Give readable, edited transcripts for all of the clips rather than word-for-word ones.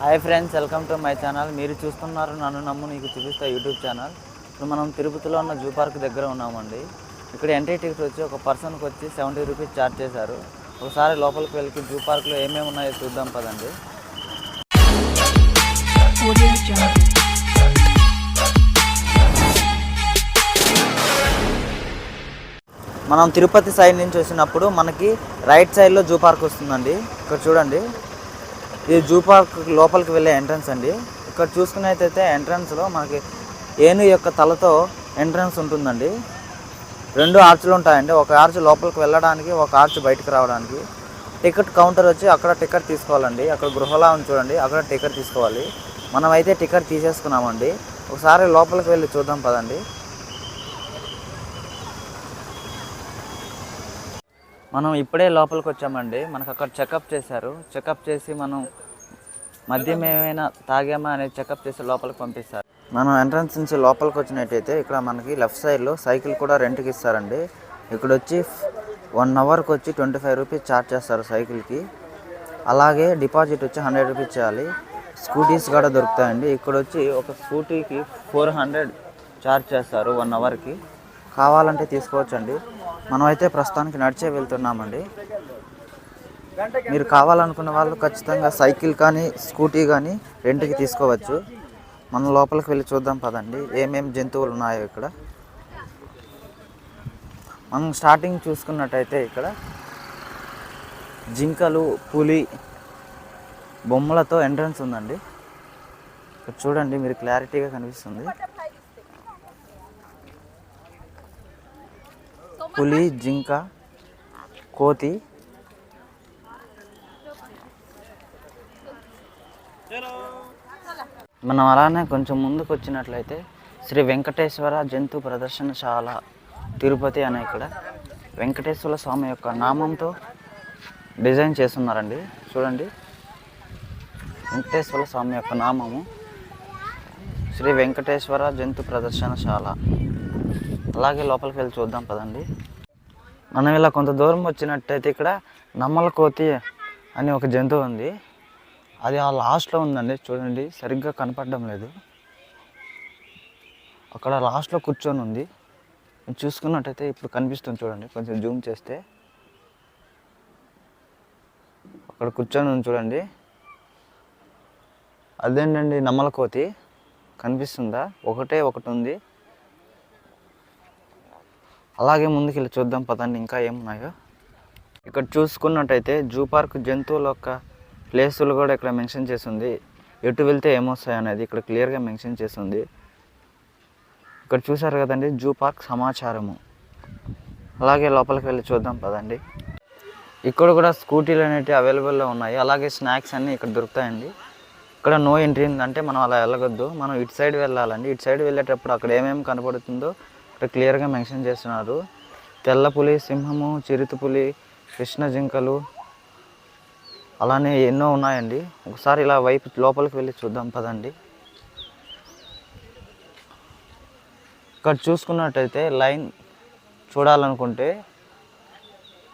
Hi friends, welcome to my channel. మీరు చూస్తున్నారు నన్ను నమ్ము నీకు చూపిస్తా యూట్యూబ్ ఛానల్. ఇప్పుడు మనం తిరుపతిలో ఉన్న జూ పార్క్ దగ్గర ఉన్నామండి. ఇక్కడ ఎంట్రీ టికెట్ వచ్చి ఒక పర్సన్కి వచ్చి 70 రూపీస్ ఛార్జ్ చేశారు. ఒకసారి లోపలికి వెళ్ళి జూ పార్క్లో ఏమేమి ఉన్నాయో చూద్దాం పదండి. మనం తిరుపతి సైడ్ నుంచి వచ్చినప్పుడు మనకి రైట్ సైడ్లో జూ పార్క్ వస్తుందండి. ఇక్కడ చూడండి, ఇది జూ పార్క్ లోపలికి వెళ్ళే ఎంట్రన్స్ అండి. ఇక్కడ చూసుకున్నట్టయితే ఎంట్రన్స్లో మనకి ఏనుగు యొక్క తలతో ఎంట్రన్స్ ఉంటుందండి. 2 ఆర్చులు ఉంటాయండి. ఒక ఆర్చ్ లోపలికి వెళ్ళడానికి, ఒక ఆర్చ్ బయటకు రావడానికి. టికెట్ కౌంటర్ వచ్చి అక్కడ టికెట్ తీసుకోవాలండి. అక్కడ గృహలా ఉంది చూడండి, అక్కడ టికెట్ తీసుకోవాలి. మనమైతే టికెట్ తీసేసుకున్నామండి. ఒకసారి లోపలికి వెళ్ళి చూద్దాం పదండి. మనం ఇప్పుడే లోపలికి వచ్చామండి. మనకు అక్కడ చెకప్ చేశారు. చెకప్ చేసి మనం మద్యం ఏమైనా తాగామా అనేది చెకప్ చేసి లోపలికి పంపిస్తారు. మనం ఎంట్రన్స్ నుంచి లోపలికి వచ్చినట్టయితే ఇక్కడ మనకి లెఫ్ట్ సైడ్లో సైకిల్ కూడా రెంట్కి ఇస్తారండి. ఇక్కడ వచ్చి 1 అవర్కి వచ్చి 25 రూపీస్ ఛార్జ్ చేస్తారు సైకిల్కి. అలాగే డిపాజిట్ వచ్చి 100 రూపీస్ చేయాలి. స్కూటీస్ కూడా దొరుకుతాయండి. ఇక్కడ వచ్చి ఒక స్కూటీకి 400 ఛార్జ్ చేస్తారు 1 అవర్కి. కావాలంటే తీసుకోవచ్చండి. మనమైతే ప్రస్తుతానికి నడిచే వెళ్తున్నామండి. మీరు కావాలనుకున్న వాళ్ళు ఖచ్చితంగా సైకిల్ కానీ స్కూటీ కానీ రెంట్కి తీసుకోవచ్చు. మనం లోపలికి వెళ్ళి చూద్దాం పదండి ఏమేమి జంతువులు ఉన్నాయో ఇక్కడ. మనం స్టార్టింగ్ చూసుకున్నట్టయితే ఇక్కడ జింకలు, పులి బొమ్మలతో ఎంట్రన్స్ ఉందండి. ఇక్కడ చూడండి, మీరు క్లారిటీగా కనిపిస్తుంది. పులి, జింక, కోతి. మనం అలానే కొంచెం ముందుకు వచ్చినట్లయితే శ్రీ వెంకటేశ్వర జంతు ప్రదర్శనశాల తిరుపతి అనే ఇక్కడ వెంకటేశ్వర స్వామి యొక్క నామంతో డిజైన్ చేస్తున్నారండి. చూడండి, వెంకటేశ్వర స్వామి యొక్క నామము శ్రీ వెంకటేశ్వర జంతు ప్రదర్శనశాల. అలాగే లోపలికి వెళ్ళి చూద్దాం పదండి. మనం ఇలా కొంత దూరం వచ్చినట్టయితే ఇక్కడ నమ్మల కోతి అని ఒక జంతువు ఉంది. అది ఆ లాస్ట్లో ఉందండి. చూడండి, సరిగ్గా కనపడడం లేదు. అక్కడ లాస్ట్లో కూర్చొని ఉంది. చూసుకున్నట్టయితే ఇప్పుడు కనిపిస్తుంది చూడండి. కొంచెం జూమ్ చేస్తే అక్కడ కూర్చొని ఉంది చూడండి. అదేంటండి నమ్మల కోతి కనిపిస్తుందా? ఒకటే ఒకటి ఉంది. అలాగే ముందుకు వెళ్ళి చూద్దాం పదండి ఇంకా ఏమున్నాయో. ఇక్కడ చూసుకున్నట్టయితే జూ పార్క్ జంతువుల యొక్క ప్లేసులు కూడా ఇక్కడ మెన్షన్ చేస్తుంది. ఎటు వెళ్తే ఏమొస్తాయి అనేది ఇక్కడ క్లియర్గా మెన్షన్ చేస్తుంది. ఇక్కడ చూసారు కదండి జూ పార్క్ సమాచారము. అలాగే లోపలికి వెళ్ళి చూద్దాం పదండి. ఇక్కడ కూడా స్కూటీలు అనేవి అవైలబుల్లో ఉన్నాయి. అలాగే స్నాక్స్ అన్నీ ఇక్కడ దొరుకుతాయండి. ఇక్కడ నో ఎంట్రీ అంటే మనం అలా వెళ్ళగొద్దు. మనం ఇటు సైడ్ వెళ్ళాలండి. ఇటు సైడ్ వెళ్ళేటప్పుడు అక్కడ ఏమేమి కనపడుతుందో ఇక్కడ క్లియర్గా మెన్షన్ చేస్తున్నారు. తెల్ల పులి, సింహము, చిరుత పులి, కృష్ణ జింకలు, అలానే ఎన్నో ఉన్నాయండి. ఒకసారి ఇలా వైపు లోపలికి వెళ్ళి చూద్దాం పదండి. ఇక్కడ చూసుకున్నట్టయితే లైన్ చూడాలనుకుంటే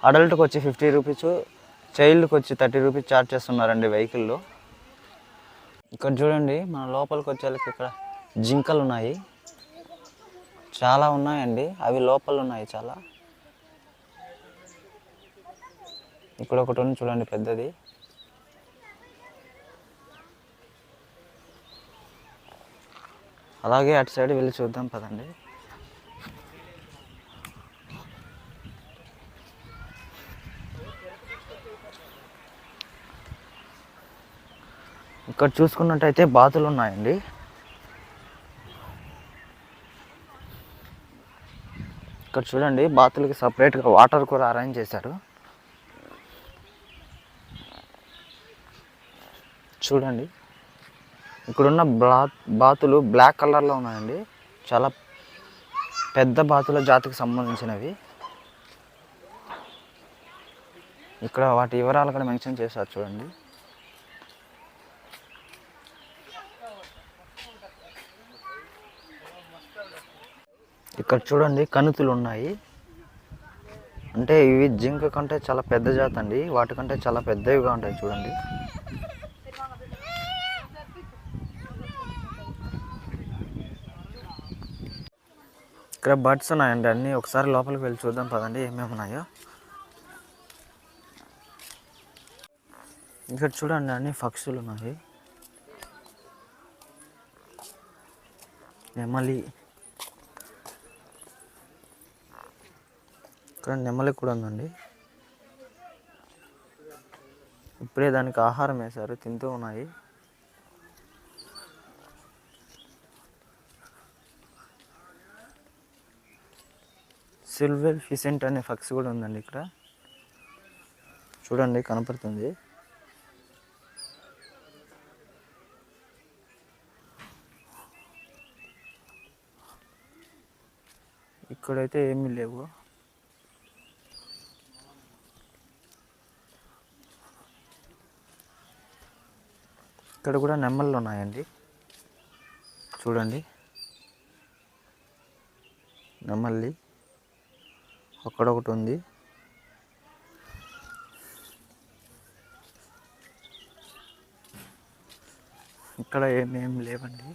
అడల్ట్కి వచ్చి 50 రూపీస్, చైల్డ్కి వచ్చి 30 రూపీస్ ఛార్జ్ చేస్తున్నారండి వెహికల్లో. ఇక్కడ చూడండి, మన లోపలికి వచ్చేళ్ళకి ఇక్కడ జింకలు ఉన్నాయి. చాలా ఉన్నాయండి. అవి లోపల ఉన్నాయి చాలా. ఇక్కడ ఒకటి ఉంది చూడండి పెద్దది. అలాగే అటు సైడ్ వెళ్ళి చూద్దాం పదండి. ఇక్కడ చూసుకున్నట్టయితే బాతులు ఉన్నాయండి. ఇక్కడ చూడండి, బాతులకి సపరేట్గా వాటర్ కూడా అరేంజ్ చేశారు. చూడండి, ఇక్కడున్న బాతులు బ్లాక్ కలర్లో ఉన్నాయండి. చాలా పెద్ద బాతుల జాతికి సంబంధించినవి. ఇక్కడ వాటి వివరాలు కూడా మెన్షన్ చేశారు చూడండి. ఇక్కడ చూడండి, కనుతులు ఉన్నాయి. అంటే ఇవి జింక కంటే చాలా పెద్ద జాతి అండి. వాటికంటే చాలా పెద్దవిగా ఉంటాయి చూడండి. ఇక్కడ బర్డ్స్ ఉన్నాయండి అన్నీ. ఒకసారి లోపలికి వెళ్ళి చూద్దాం పదండి ఏమేమి ఉన్నాయో. ఇక్కడ చూడండి అన్ని పక్షులు ఉన్నాయి. నెమలి, ఇక్కడ నెమలి కూడా ఉందండి. ఇప్పుడే దానికి ఆహారం వేశారు, తింటూ ఉన్నాయి. సిల్వర్ ఫిసెంట్ అనే పక్షి కూడా ఉందండి ఇక్కడ. చూడండి కనపడుతుంది. ఇక్కడైతే ఏమీ లేవు. ఇక్కడ కూడా నెమళ్ళు ఉన్నాయండి. చూడండి నెమలి అక్కడొకటి ఉంది. ఇక్కడ ఏమేమి లేవండి.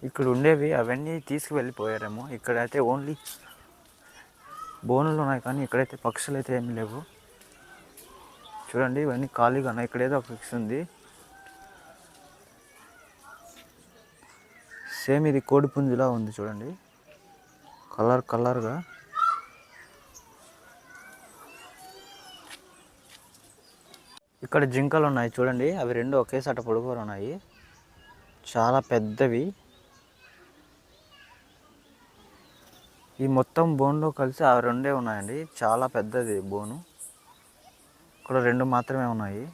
ఇక్కడ ఉండేవి అవన్నీ తీసుకువెళ్ళిపోయారేమో. ఇక్కడైతే ఓన్లీ బోనులు ఉన్నాయి కానీ ఇక్కడైతే పక్షులు అయితే ఏమి లేవు. చూడండి ఇవన్నీ ఖాళీగా ఉన్నాయి. ఇక్కడేదో ఒక పక్షి ఉంది. సేమ్ ఇది కోడి పుంజులా ఉంది చూడండి, కలర్గా. ఇక్కడ జింకలు ఉన్నాయి చూడండి. అవి రెండు ఒకేసాట పొడుగురు ఉన్నాయి, చాలా పెద్దవి. ఈ మొత్తం బోన్లో కలిసి ఆ రెండే ఉన్నాయండి. చాలా పెద్దది బోను. ఇక్కడ రెండు మాత్రమే ఉన్నాయి.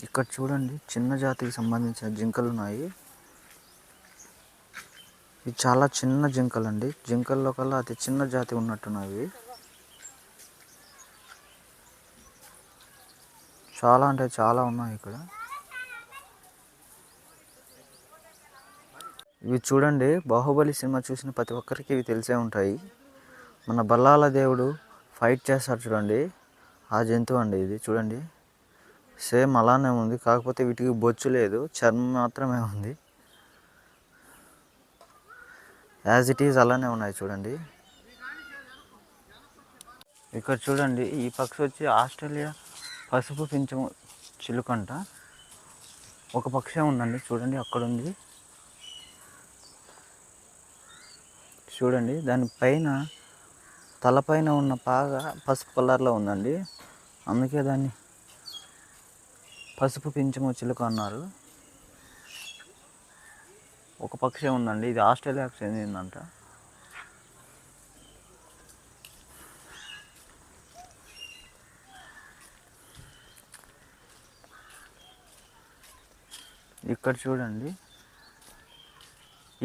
ఇక్కడ చూడండి చిన్న జాతికి సంబంధించిన జింకలు ఉన్నాయి. ఇవి చాలా చిన్న జింకలు అండి. జింకల్లో కల్లా అతి చిన్న జాతి ఉన్నట్టున్నవి. చాలా అంటే చాలా ఉన్నాయి ఇక్కడ. ఇవి చూడండి, బాహుబలి సినిమా చూసిన ప్రతి ఒక్కరికి ఇవి తెలిసే ఉంటాయి. మన బల్లాల దేవుడు ఫైట్ చేస్తాడు చూడండి, ఆ జంతువు అండి ఇది. చూడండి సేమ్ అలానే ఉంది, కాకపోతే వీటికి బొచ్చు లేదు, చర్మం మాత్రమే ఉంది. యాజ్ ఇట్ ఈజ్ అలానే ఉన్నాయి చూడండి. ఇక్కడ చూడండి ఈ పక్షి వచ్చి ఆస్ట్రేలియా పసుపు పింఛము చిలుకంట. ఒక పక్షి ఉందండి చూడండి, అక్కడ ఉంది చూడండి. దానిపైన తలపైన ఉన్న పాగ పసుపు కలర్లో ఉందండి, అందుకే దాన్ని పసుపు పింఛము చిలుక అన్నారు. ఒక పక్షి ఉందండి, ఇది ఆస్ట్రేలియాకు చెందిందంట. ఇక్కడ చూడండి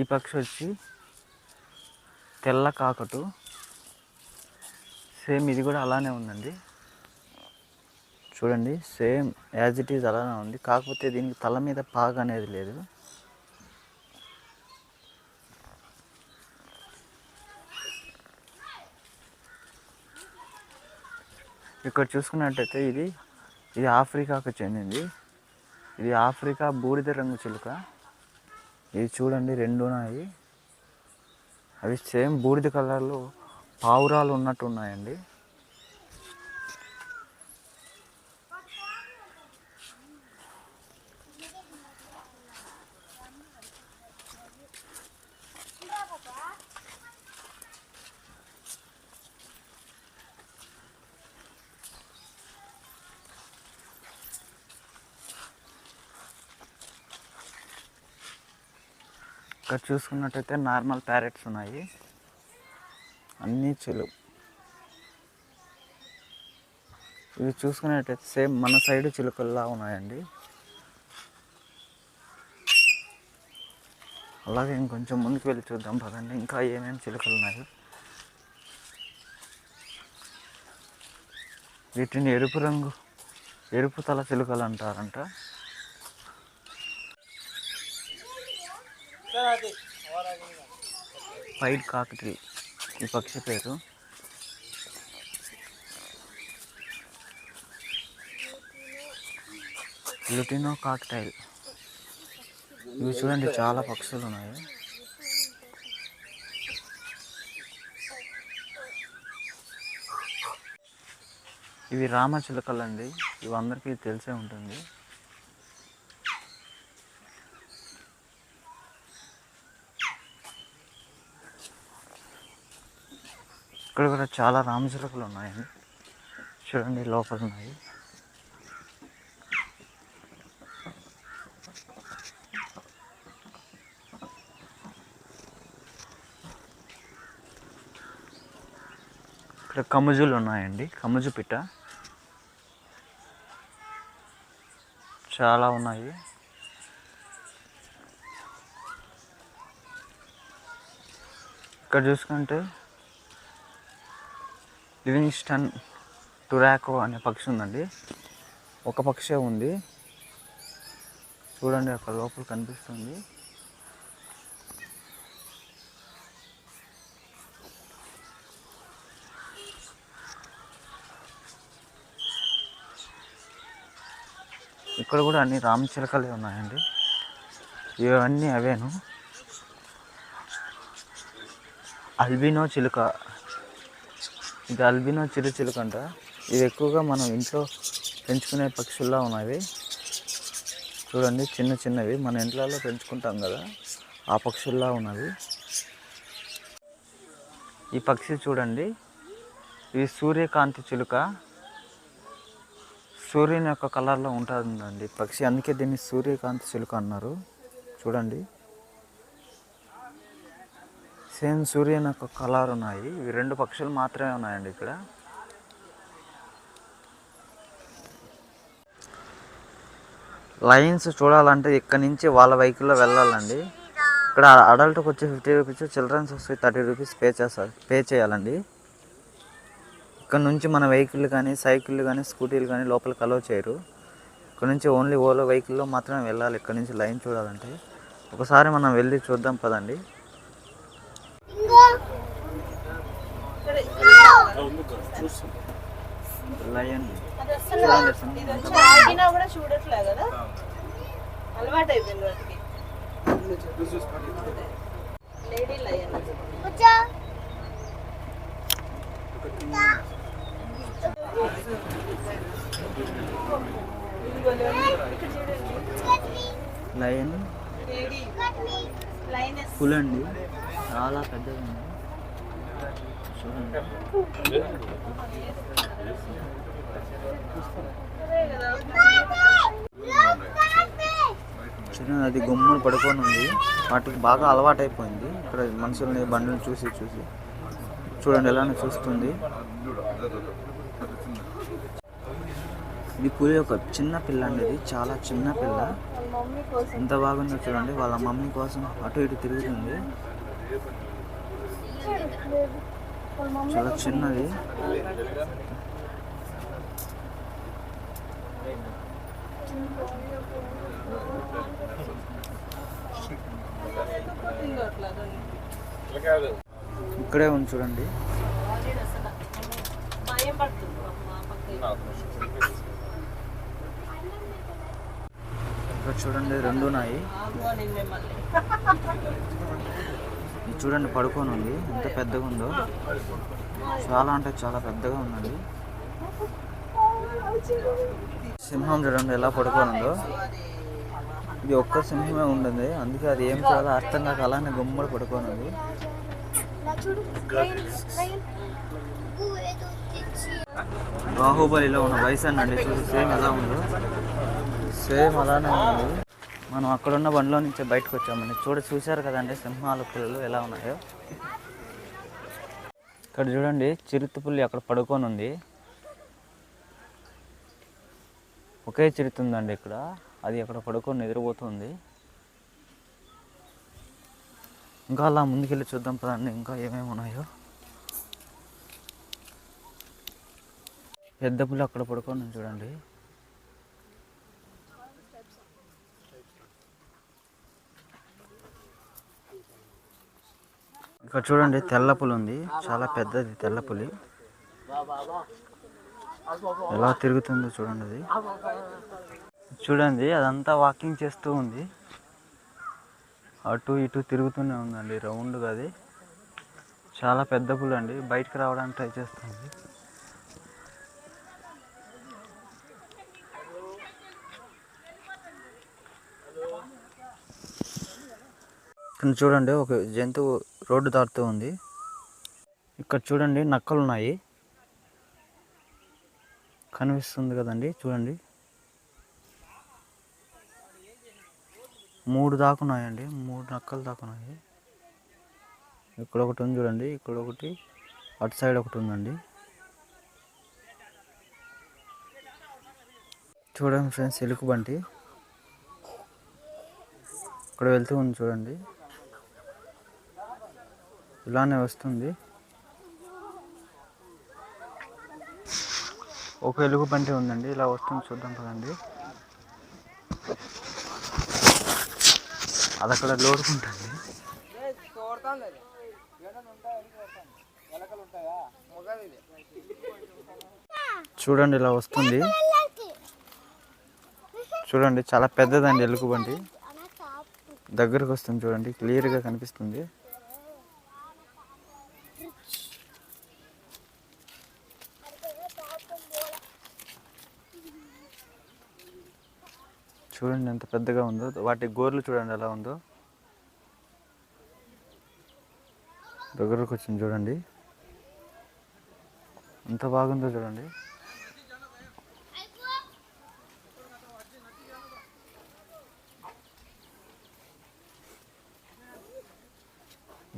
ఈ పక్షి వచ్చి తెల్ల కాకటు. సేమ్ ఇది కూడా అలానే ఉందండి చూడండి, సేమ్ యాజ్ ఇట్ ఈజ్ అలానే ఉంది, కాకపోతే దీనికి తల మీద పాగ అనేది లేదు. ఇక్కడ చూసుకున్నట్టయితే ఇది ఆఫ్రికాకు చెందింది. ఇది ఆఫ్రికా బూడిద రంగు చిలుక. ఇది చూడండి రెండు ఉన్నాయి, అవి సేమ్ బూడిద కలర్లో పావురాలు ఉన్నట్టు ఉన్నాయండి. ఇక్కడ చూసుకున్నట్టయితే నార్మల్ ప్యారెట్స్ ఉన్నాయి, అన్నీ ఇవి చూసుకున్నట్టయితే సేమ్ మన సైడ్ చిలుకల్లా ఉన్నాయండి. అలాగే ఇంకొంచెం ముందుకు వెళ్ళి చూద్దాం పదండి, ఇంకా ఏమేమి చిలుకలు ఉన్నాయి. వీటిని ఎరుపు తల చిలుకలు అంటారంట. వైట్ కాకటి ఈ పక్షి పేరు. Lutino cocktail. ఇవి చూడండి చాలా పక్షులు ఉన్నాయి. ఇవి రామచిలుకలు అండి. ఇవి అందరికీ తెలిసే ఉంటుంది. ఇక్కడ కూడా చాలా రామచిలుకలు ఉన్నాయండి. చూడండి లోపల ఉన్నాయి. ఇక్కడ కముజులు ఉన్నాయండి. కముజు పిట్ట చాలా ఉన్నాయి. ఇక్కడ చూసుకుంటే లివింగ్స్టన్ టొరాకో అనే పక్షి ఉందండి. ఒక పక్షే ఉంది. చూడండి అక్కడ లోపల కనిపిస్తుంది. ఇక్కడ కూడా అన్ని రామచిలుకలే ఉన్నాయండి. ఇవన్నీ అవేను. అల్బినో చిలుక. ఇది అల్బినో చిలుక అంట. ఇవి ఎక్కువగా మనం ఇంట్లో పెంచుకునే పక్షుల్లా ఉన్నవి. చూడండి చిన్న చిన్నవి మన ఇంట్లలో పెంచుకుంటాం కదా, ఆ పక్షుల్లా ఉన్నవి. ఈ పక్షి చూడండి, ఇది సూర్యకాంతి చిలుక. సూర్యుని యొక్క కలర్లో ఉంటుందండి పక్షి, అందుకే దీన్ని సూర్యకాంతి చిలుక అన్నారు. చూడండి సేమ్ సూర్యుని యొక్క కలర్ ఉన్నాయి. ఇవి 2 పక్షులు మాత్రమే ఉన్నాయండి ఇక్కడ. లయన్స్ చూడాలంటే ఇక్కడ నుంచి వాళ్ళ వెహికల్లో వెళ్ళాలండి. ఇక్కడ అడల్ట్కి వచ్చి 50 రూపీస్, చిల్డ్రన్స్ వచ్చి 30 రూపీస్ పే చేయాలండి. ఇక్కడ నుంచి మన వెహికల్ కానీ, సైకిళ్ళు కానీ, స్కూటీలు కానీ లోపలికి అలో చేయరు. ఇక్కడ నుంచి ఓన్లీ ఓలో వెహికల్లో మాత్రమే వెళ్ళాలి. ఇక్కడ నుంచి లైన్ చూడాలంటే ఒకసారి మనం వెళ్ళి చూద్దాం పదండి. లయన్ చూడట్లే కదా, అలవాటు అయిపోయింది వాటికి. Lady lion. లయన్ ఫుల్ అండి, చాలా పెద్దగా ఉంది. చూడండి చూడండి అది గుమ్మును పడుకొని ఉంది. వాటికి బాగా అలవాటు అయిపోయింది ఇక్కడ మనుషుల్ని, బండ్లను చూసి చూసి. చూడండి ఎలానే చూస్తుంది. ఇది పులి యొక్క చిన్న పిల్ల అండి. ఇది చాలా చిన్న పిల్ల. ఎంత బాగుందో చూడండి. వాళ్ళ మమ్మీ కోసం అటు ఇటు తిరుగుతుంది. చాలా చిన్నది. ఇక్కడే ఉంది చూడండి. ఇక్కడ చూడండి 2 ఉన్నాయి. ఇది చూడండి పడుకొని ఉంది. ఎంత పెద్దగా ఉందో, చాలా అంటే చాలా పెద్దగా ఉందండి. సింహం చూడండి ఎలా పడుకొని ఉందో. ఇది ఒక్క సింహమే ఉంటుంది, అందుకే అది ఏం చేయాలో అర్థం కాక అలానే గుమ్మడి పడుకొని ఉంది. బాహుబలిలో ఉన్న బైసన్ అండి. చూసి సేమ్ ఎలా ఉందో, సేమ్ అలానే ఉంది. మనం అక్కడున్న బండిలో నుంచి బయటకు వచ్చామండి. చూశారు కదండి సింహాల పిల్లలు ఎలా ఉన్నాయో. ఇక్కడ చూడండి చిరుతపుల్లి అక్కడ పడుకొని ఉంది. ఒకే చిరుత ఉందండి ఇక్కడ, అది అక్కడ పడుకొని నిద్రపోతుంది. ఇంకా అలా ముందుకెళ్ళి చూద్దాం పదండి ఇంకా ఏమేమి ఉన్నాయో. పెద్ద పులి అక్కడ పడుకొని చూడండి. ఇక్కడ చూడండి తెల్ల పులి ఉంది, చాలా పెద్దది తెల్ల పులి. ఎలా తిరుగుతుందో చూడండి. అది చూడండి అదంతా వాకింగ్ చేస్తూ ఉంది, అటు ఇటు తిరుగుతూనే ఉందండి రౌండ్గా. అది చాలా పెద్ద పులి అండి, బయటకు రావడానికి ట్రై చేస్తుంది. ఇక్కడ చూడండి ఒక జంతువు రోడ్డు దాటుతూ ఉంది. ఇక్కడ చూడండి నక్కలు ఉన్నాయి, కనిపిస్తుంది కదండి. చూడండి 3 దాకున్నాయండి, 3 నక్కలు దాకున్నాయి. ఇక్కడ ఒకటి ఉంది చూడండి, ఇక్కడ ఒకటి, అటు సైడ్ ఒకటి ఉందండి. చూడండి ఫ్రెండ్స్, ఎలుగుబంటి ఇక్కడ వెళ్తూ ఉంది చూడండి, ఇలానే వస్తుంది. ఒక ఎలుగుబంటి ఉందండి, ఇలా వస్తుంది, చూద్దాం కదండి. అది అక్కడ లోడుకుంటుంది. చూడండి ఇలా వస్తుంది, చూడండి చాలా పెద్దదండి ఎలుగుబంటి. దగ్గరకు వస్తుంది చూడండి, క్లియర్గా కనిపిస్తుంది. చూడండి ఎంత పెద్దగా ఉందో, వాటి గోర్లు చూడండి ఎలా ఉందో. దగ్గరకు వచ్చింది చూడండి, ఎంత బాగుందో చూడండి.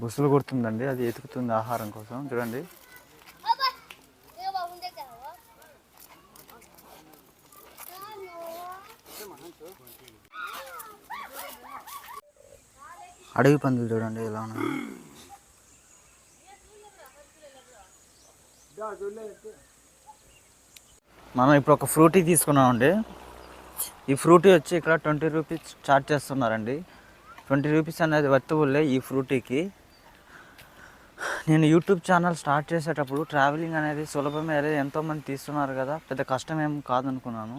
బుసలు కొడుతుందండి, అది ఎతుకుతుంది ఆహారం కోసం. చూడండి అడవి పందులు చూడండి ఎలా ఉన్నాయి. మనం ఇప్పుడు ఒక ఫ్రూటీ తీసుకున్నామండి. ఈ ఫ్రూటీ వచ్చి ఇక్కడ 20 రూపీస్ చార్జ్ చేస్తున్నారండి. 20 రూపీస్ అనేది వర్తబుల్లే ఈ ఫ్రూటీకి. నేను యూట్యూబ్ ఛానల్ స్టార్ట్ చేసేటప్పుడు ట్రావెలింగ్ అనేది సులభమే, అదే ఎంతోమంది తీస్తున్నారు కదా, పెద్ద కష్టం ఏం కాదనుకున్నాను.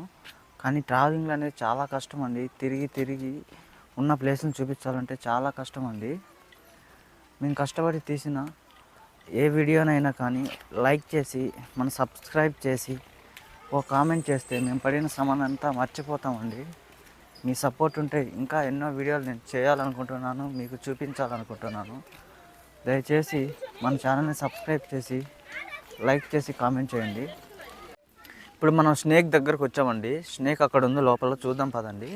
కానీ ట్రావెలింగ్ అనేది చాలా కష్టం అండి. తిరిగి తిరిగి ఉన్న ప్లేస్ని చూపించాలంటే చాలా కష్టం అండి. మేము కష్టపడి తీసిన ఏ వీడియోనైనా కానీ లైక్ చేసి, మనం సబ్స్క్రైబ్ చేసి, ఒక కామెంట్ చేస్తే మేము పడిన శ్రమనంతా మర్చిపోతామండి. మీ సపోర్ట్ ఉంటే ఇంకా ఎన్నో వీడియోలు నేను చేయాలనుకుంటున్నాను, మీకు చూపించాలనుకుంటున్నాను. దయచేసి మన ఛానల్ని సబ్స్క్రైబ్ చేసి, లైక్ చేసి, కామెంట్ చేయండి. ఇప్పుడు మనం స్నేక్ దగ్గరకు వచ్చామండి. స్నేక్ అక్కడ ఉంది లోపల, చూద్దాం పదండి.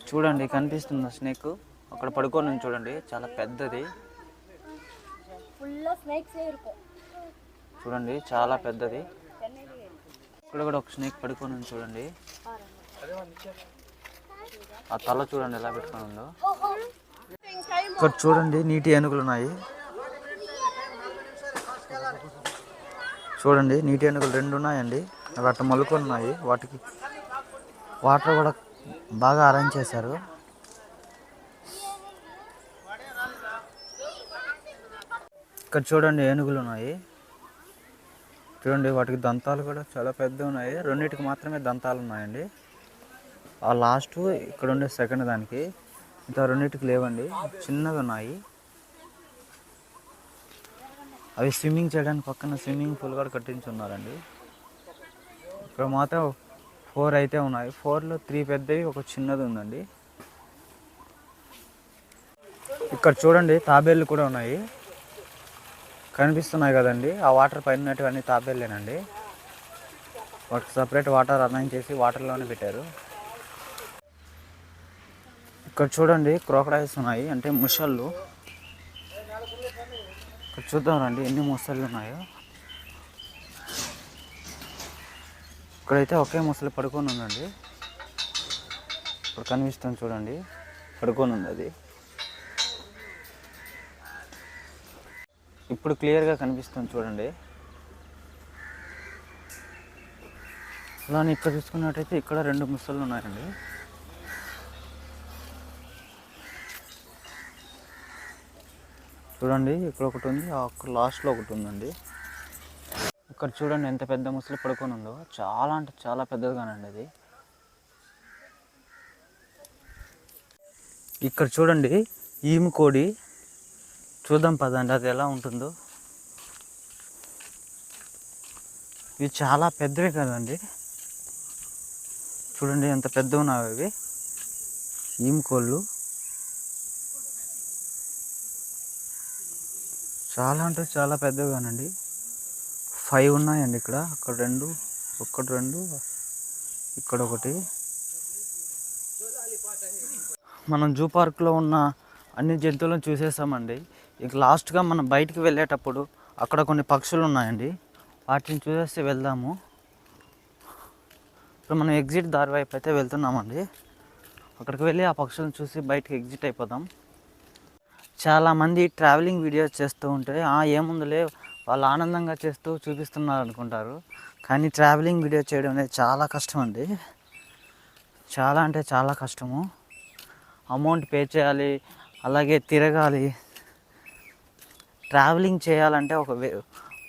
చూడండి కనిపిస్తుంది స్నేక్, అక్కడ పడుకొని చూడండి, చాలా పెద్దది. చూడండి చాలా పెద్దది. ఇక్కడ కూడా ఒక స్నేక్ పడుకొని చూడండి, ఆ తల చూడండి ఎలా పెట్టుకొని ఉందో. ఇక్కడ చూడండి నీటి ఏనుగులు ఉన్నాయి. చూడండి నీటి ఏనుగులు 2 ఉన్నాయండి, అవి అట్ట మలుకొని ఉన్నాయి. వాటికి వాటర్ కూడా బాగా అరేంజ్ చేశారు. ఇక్కడ చూడండి ఏనుగులు ఉన్నాయి. చూడండి వాటికి దంతాలు కూడా చాలా పెద్ద ఉన్నాయి. 2 మాత్రమే దంతాలు ఉన్నాయండి. ఆ లాస్ట్ ఇక్కడ ఉండే సెకండ్ దానికి, ఇంకా 2 లేవండి, చిన్నగా ఉన్నాయి. అవి స్విమ్మింగ్ చేయడానికి పక్కన స్విమ్మింగ్ పూల్ కూడా కట్టించున్నారండి. ఇక్కడ మాత్రం 4 అయితే ఉన్నాయి. 4లో 3 పెద్దవి, ఒక చిన్నది ఉందండి. ఇక్కడ చూడండి తాబేళ్ళు కూడా ఉన్నాయి, కనిపిస్తున్నాయి కదండి. ఆ వాటర్ పైన ఉన్నటువన్నీ తాబేళ్ళేనండి. వాటికి సపరేట్ వాటర్ అరేంజ్ చేసి వాటర్లోనే పెట్టారు. ఇక్కడ చూడండి క్రోకడైల్స్ ఉన్నాయి, అంటే ముసళ్ళు. ఇక్కడ చూద్దాం రండి ఎన్ని ముసళ్ళు ఉన్నాయో. ఇక్కడైతే ఒకే ముసలి పడుకొని ఉందండి. ఇప్పుడు కనిపిస్తుంది చూడండి, పడుకొని ఉంది అది. ఇప్పుడు క్లియర్గా కనిపిస్తుంది చూడండి. అలానే ఇక్కడ చూసుకున్నట్టయితే ఇక్కడ 2 ముసళ్ళు ఉన్నాయండి. చూడండి ఇక్కడ ఒకటి ఉంది, అక్కడ లాస్ట్లో ఒకటి ఉందండి. ఇక్కడ చూడండి ఎంత పెద్ద ముసలి పడుకొని ఉందో, చాలా అంటే చాలా పెద్దదిగానండి అది. ఇక్కడ చూడండి ఈము కోడి, చూద్దాం పదండి అది ఎలా ఉంటుందో. ఇవి చాలా పెద్దవి కదండి, చూడండి ఎంత పెద్దవి ఉన్నాయి ఇవి ఈము కోళ్ళు. చాలా అంటే చాలా పెద్దవిగానండి. 5 ఉన్నాయండి ఇక్కడ, అక్కడ 2, ఒక్కటి 2, ఇక్కడ ఒకటి. మనం జూ పార్క్లో ఉన్న అన్ని జంతువులను చూసేసామండి. ఇక లాస్ట్గా మనం బయటికి వెళ్ళేటప్పుడు అక్కడ కొన్ని పక్షులు ఉన్నాయండి, వాటిని చూసేసి వెళ్దాము. ఇప్పుడు మనం ఎగ్జిట్ దారి వైపు అయితే వెళ్తున్నామండి. అక్కడికి వెళ్ళి ఆ పక్షులను చూసి బయటికి ఎగ్జిట్ అయిపోదాం. చాలామంది ట్రావెలింగ్ వీడియోస్ చేస్తూ ఉంటే ఏముందిలే వాళ్ళు ఆనందంగా చేస్తూ చూపిస్తున్నారు అనుకుంటారు, కానీ ట్రావెలింగ్ వీడియో చేయడం అనేది చాలా కష్టం అండి. చాలా అంటే చాలా కష్టము. అమౌంట్ పే చేయాలి, అలాగే తిరగాలి. ట్రావెలింగ్ చేయాలంటే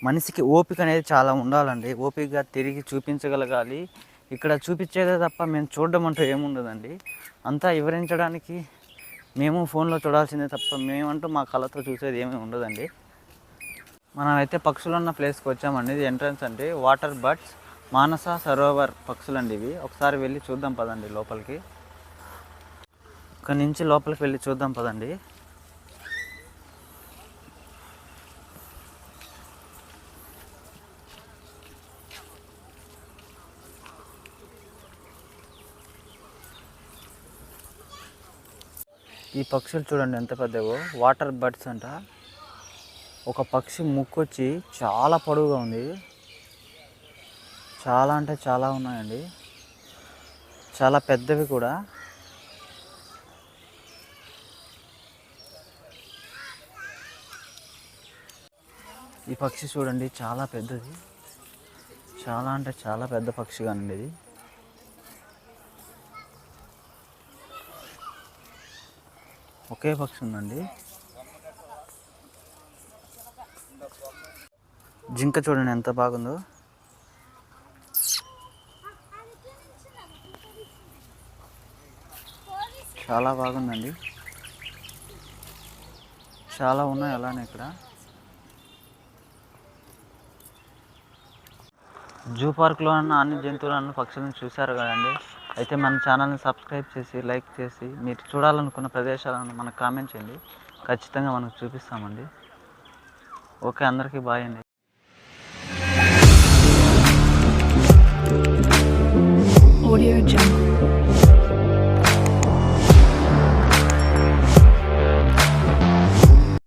మనిషికి ఓపిక అనేది చాలా ఉండాలండి. ఓపికగా తిరిగి చూపించగలగాలి. ఇక్కడ చూపించేదే తప్ప మేము చూడడం అంటూ ఏముండదండి. అంతా వివరించడానికి మేము ఫోన్లో చూడాల్సిందే తప్ప మేమంటూ మా కళ్ళతో చూసేది ఏమీ ఉండదండి. మనమైతే పక్షులు ఉన్న ప్లేస్కి వచ్చామండి. ఇది ఎంట్రన్స్ అండి, వాటర్ బర్డ్స్ మానస సరోవర్ పక్షులు అండి ఇవి. ఒకసారి వెళ్ళి చూద్దాం పదండి లోపలికి. ఇక్కడ నుంచి లోపలికి వెళ్ళి చూద్దాం పదండి. ఈ పక్షులు చూడండి ఎంత పెద్దవో, వాటర్ బర్డ్స్ అంట. ఒక పక్షి ముక్కు వచ్చి చాలా పొడవుగా ఉంది, చాలా అంటే చాలా ఉన్నాయండి, చాలా పెద్దవి కూడా. ఈ పక్షి చూడండి చాలా పెద్దది, చాలా అంటే చాలా పెద్ద పక్షి కానండి ఇది. ఒకే పక్షి ఉందండి. జింక చూడండి ఎంత బాగుందో. చాలా బాగుందండి, చాలా ఉన్నాయి అలానే ఇక్కడ. జూ పార్క్లో ఉన్న అన్ని జంతువులను పక్షులను చూశారు కదండి. అయితే మన ఛానల్ని సబ్స్క్రైబ్ చేసి లైక్ చేసి మీరు చూడాలనుకున్న ప్రదేశాలను మనకు కామెంట్ చేయండి, ఖచ్చితంగా మనకు చూపిస్తామండి. ఓకే, అందరికీ బాయ్ అండి. Audio